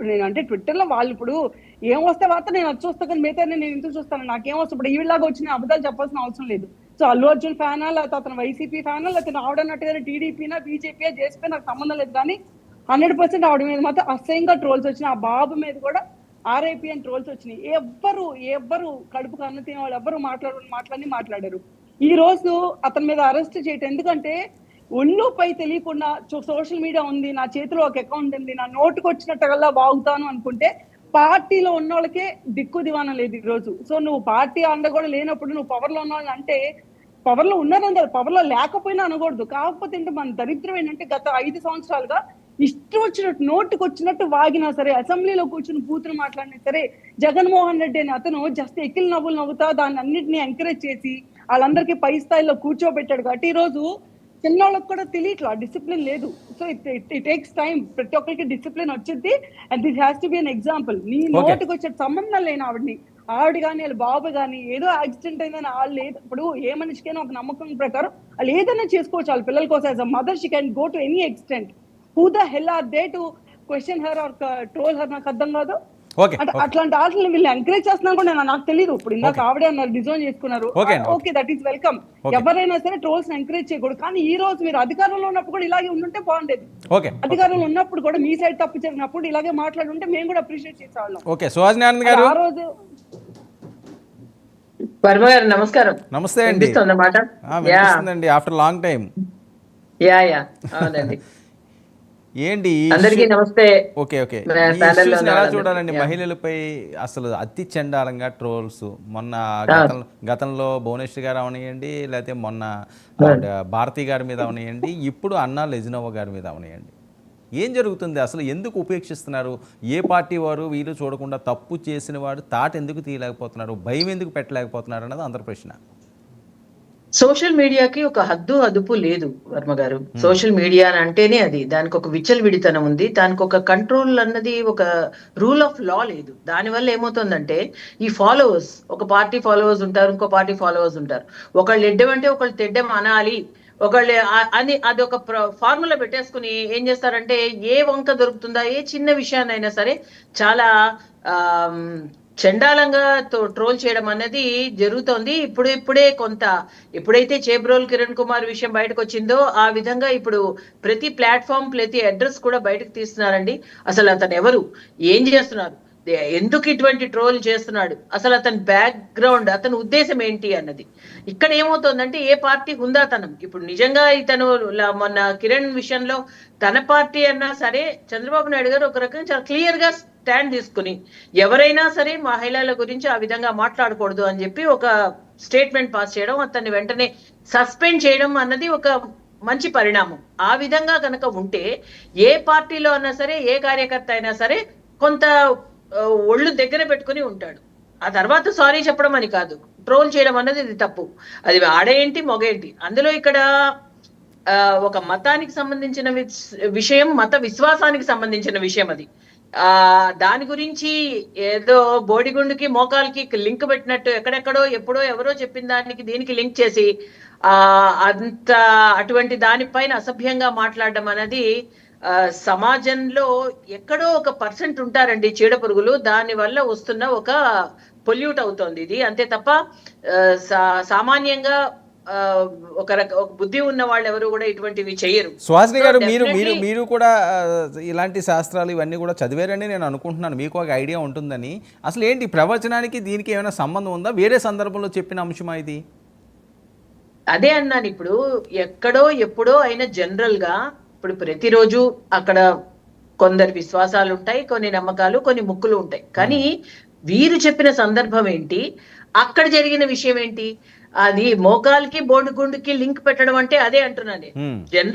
నేను అంటే ట్విట్టర్‌లో వాళ్ళు ఇప్పుడు ఏం వస్తే వార్త నేను అది చూస్తా కానీ మిగతాయన్ని నేను ఎందుకు చూస్తాను? నాకేం వస్తే ఇప్పుడు ఈవిడలాగా వచ్చి నేను అబద్ధాలు చెప్పాల్సిన అవసరం లేదు. సో అల్లు అర్జున్ ఫ్యానా? లేకపోతే అతను వైసీపీ ఫ్యానా? లేకపోతే ఆవిడన్నట్టుగానే టీడీపీనా? బీజేపీయా? జేఎస్‌పీ నాకు సంబంధం లేదు కానీ 100% ఆవిడ మీద మాత్రం అసహ్యంగా ట్రోల్స్ వచ్చినాయి. ఆ బాబు మీద కూడా ఆర్ఐపీ అని ట్రోల్స్ వచ్చినాయి. ఎవ్వరు కడుపుకు అన్నం తినే వాళ్ళు ఎవ్వరు మాట్లాడారు. ఈ రోజు అతని మీద అరెస్ట్ చేయటం ఎందుకంటే ఒళ్ళు పై తెలియకుండా సోషల్ మీడియా ఉంది, నా చేతిలో ఒక అకౌంట్ ఉంది, నా నోటుకు వచ్చినట్టుగా వాగుతాను అనుకుంటే పార్టీలో ఉన్న వాళ్ళకే దిక్కు దివానం లేదు ఈ రోజు. సో నువ్వు పార్టీ అండ కూడా లేనప్పుడు నువ్వు పవర్ లో ఉన్నావు అంటే పవర్ లో ఉన్నారని కాదు, పవర్ లో లేకపోయినా అనకూడదు. కాకపోతే అంటే మన దరిద్రం ఏంటంటే గత 5 సంవత్సరాలుగా ఇష్టం వచ్చినట్టు నోటుకు వచ్చినట్టు వాగినా సరే, అసెంబ్లీలో కూర్చుని బూతులు మాట్లాడినా సరే, జగన్మోహన్ రెడ్డి అని అతను జస్ట్ ఎక్కిలి నవ్వులు నవ్వుతా దాన్ని అన్నింటినీ ఎంకరేజ్ చేసి వాళ్ళందరికీ పై స్థాయిలో కూర్చోబెట్టాడు కాబట్టి ఈ రోజు చిన్నోళ్ళకి కూడా తెలియట్లా, డిసిప్లిన్ లేదు. So it takes time. ప్రతి ఒక్కరికి డిసిప్లిన్ వచ్చింది and this has to be an example. నీ నోటికి వచ్చే సంబంధం లేని ఆవిడ కానీ వాళ్ళ బాబు కానీ ఏదో యాక్సిడెంట్ అయిందని వాళ్ళు లేదు. ఇప్పుడు ఏ మనిషికైనా ఒక నమ్మకం ప్రకారం వాళ్ళు ఏదైనా చేసుకోవచ్చు. వాళ్ళ పిల్లల కోసం as a mother she can go to any extent. Who the hell are they to question her or troll her? నాకు అర్థం కాదు. అట్లాంటి ఆటలు వీళ్ళు ఎంకరేజ్ చేస్తున్నా కూడా నాకు తెలియదు. ఇప్పుడు ఇందాక ఆవిడే అన్నారు డిజైన్ చేసుకున్నారు, ఓకే దట్ ఈస్ వెల్కమ్. ఎవరైనా సరే ట్రోల్స్ ఎంకరేజ్ చేయకూడదు. కానీ ఈ రోజు మీరు అధికారంలో ఉన్నప్పుడు కూడా ఇలాగే ఉండుంటే బాగుండేది. అధికారంలో ఉన్నప్పుడు కూడా మీ సైడ్ తప్పు జరిగినప్పుడు ఇలాగే మాట్లాడుంటే మేము కూడా అప్రిషియేట్ చేసేవాళ్ళం. ఆ రోజు వర్మ గారు నమస్కారం. నమస్తే అండి. After long time. అవునండి. ఏంటి అందరికీ నమస్తే. ఓకే ఎలా చూడాలండి మహిళలపై అసలు అతి చండాలంగా ట్రోల్స్? మొన్న గతంలో భువనేశ్వరి గారు అవనియండి, లేకపోతే మొన్న భారతి గారి మీద అవనియండి, ఇప్పుడు అన్నా లెజినోవా గారి మీద అవనియండి. ఏం జరుగుతుంది అసలు? ఎందుకు ఉపేక్షిస్తున్నారు? ఏ పార్టీ వారు వీళ్ళు చూడకుండా తప్పు చేసిన వాడు తాట ఎందుకు తీయలేకపోతున్నారు? భయం ఎందుకు పెట్టలేకపోతున్నారు అన్నది అందరి ప్రశ్న. సోషల్ మీడియాకి ఒక హద్దు అదుపు లేదు వర్మ గారు. సోషల్ మీడియా అంటేనే అది, దానికి ఒక విచ్చలవిడితనం ఉంది, దానికి ఒక కంట్రోల్ అన్నది, ఒక రూల్ ఆఫ్ లా లేదు. దానివల్ల ఏమవుతుందంటే ఈ ఫాలోవర్స్, ఒక పార్టీ ఫాలోవర్స్ ఉంటారు, ఇంకో పార్టీ ఫాలోవర్స్ ఉంటారు. ఒకళ్ళు ఎడ్డమంటే ఒకళ్ళు తెడ్డం అనాలి, ఒకళ్ళు అని అది ఒక ఫార్ములా పెట్టేసుకుని ఏం చేస్తారంటే ఏ వంక దొరుకుతుందా, ఏ చిన్న విషయాన్నైనా సరే చాలా చండాలంగా ట్రోల్ చేయడం అనేది జరుగుతోంది. ఇప్పుడే ఎప్పుడైతే చేబ్రోల్ కిరణ్ కుమార్ విషయం బయటకు వచ్చిందో ఆ విధంగా ఇప్పుడు ప్రతి ప్లాట్ఫామ్, ప్రతి అడ్రస్ కూడా బయటకు తీస్తున్నారండి. అసలు అతను ఎవరు, ఏం చేస్తున్నారు, ఎందుకు ఇటువంటి ట్రోల్ చేస్తున్నాడు, అసలు అతని బ్యాక్గ్రౌండ్, అతని ఉద్దేశం ఏంటి అన్నది. ఇక్కడ ఏమవుతుందంటే ఏ పార్టీ హుందాతనం. ఇప్పుడు నిజంగా ఇతను మొన్న కిరణ్ విషయంలో తన పార్టీ అన్నా సరే చంద్రబాబు నాయుడు గారు ఒక రకంగా చాలా క్లియర్ గా స్టాండ్ తీసుకుని ఎవరైనా సరే మహిళల గురించి ఆ విధంగా మాట్లాడకూడదు అని చెప్పి ఒక స్టేట్మెంట్ పాస్ చేయడం, అతన్ని వెంటనే సస్పెండ్ చేయడం అన్నది ఒక మంచి పరిణామం. ఆ విధంగా కనుక ఉంటే ఏ పార్టీలో అయినా సరే, ఏ కార్యకర్త అయినా సరే కొంత ఒళ్ళు దగ్గర పెట్టుకుని ఉంటాడు. ఆ తర్వాత సారీ చెప్పడం అని కాదు, ట్రోల్ చేయడం అన్నది ఇది తప్పు. అది ఆడేంటి మొగేంటి. అందులో ఇక్కడ ఒక మతానికి సంబంధించిన విషయం, మత విశ్వాసానికి సంబంధించిన విషయం. అది దాని గురించి ఏదో బోడిగుండుకి మోకాలకి లింక్ పెట్టినట్టు ఎక్కడెక్కడో ఎప్పుడో ఎవరో చెప్పిన దానికి దీనికి లింక్ చేసి అటువంటి దానిపైన అసభ్యంగా మాట్లాడడం అనేది సమాజంలో ఎక్కడో ఒక పర్సెంట్ ఉంటారండి చీడ పురుగులు, దాని వల్ల వస్తున్న ఒక పొల్యూట్ అవుతోంది ఇది. అంతే తప్ప సామాన్యంగా ఒక బుద్ధి ఉన్న వాళ్ళు ఎవరు కూడా ఇటువంటివి చేయరు. సుహాసిని గారు, మీరు కూడా ఇలాంటి శాస్త్రాలు ఇవన్నీ కూడా చదివారని నేను అనుకుంటున్నాను. మీకు ఒక ఐడియా ఉంటుందని. అసలు ఏంటి ప్రవచనానికి దీనికి ఏమైనా సంబంధం ఉందా? వేరే సందర్భంలో చెప్పిన అంశమా ఇది? అదే అన్నాను. ఇప్పుడు ఎక్కడో ఎప్పుడో అయినా జనరల్ గా ఇప్పుడు ప్రతిరోజు అక్కడ కొందరు విశ్వాసాలు ఉంటాయి, కొన్ని నమ్మకాలు, కొన్ని ముక్కులు ఉంటాయి. కానీ వీరు చెప్పిన సందర్భం ఏంటి, అక్కడ జరిగిన విషయం ఏంటి? అది మోకాల్కి బోడిగుండుకి లింక్ పెట్టడం అంటే అదే అంటున్నాను. జనరల్